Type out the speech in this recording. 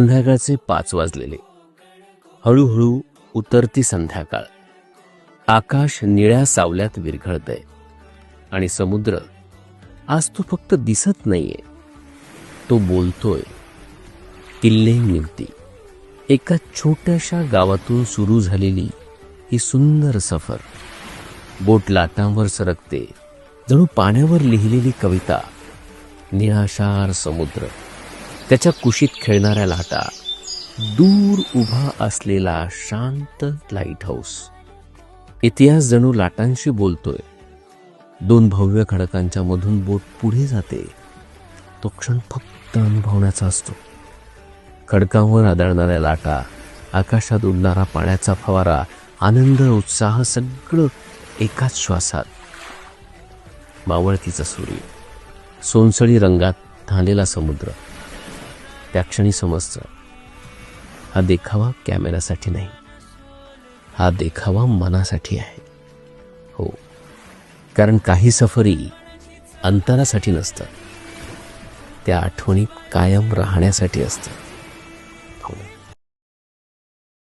संध्याकाळचे 5 वाजलेले. हळूहळू उतरती संध्याकाळ. आकाश निळ्या सावल्यात विरघळतंय आणि समुद्र आज तो फक्त दिसत नाहीये, तो बोलतोय. किल्ले निवती. एका छोट्याशा गावातून सुरू झालेली ही सुंदर सफर. बोट लाटांवर सरकते, जणू पाण्यावर लिहिलेली कविता. निळाशार समुद्र, त्याच्या कुशीत खेळणाऱ्या लाटा, दूर उभा असलेला शांत लाईट हाऊस. इतिहास जणू लाटांशी बोलतोय. 2 भव्य खडकांच्या मधून बोट पुढे जाते. तो क्षण फक्त अनुभवण्याचा असतो. खडकांवर आदळणाऱ्या लाटा, आकाशात उडणारा पाण्याचा फवारा, आनंद, उत्साह सगळं एकाच श्वासात. मावळतीचा सूर्य, सोनसळी रंगात थांबलेला समुद्र. त्या क्षणी समजतं, हा देखावा कॅमेऱ्यासाठी नाही, हा देखावा मनासाठी आहे. हो, कारण काही सफरी अंतरासाठी नसतात, त्या आठवणीत कायम राहण्यासाठी असतात.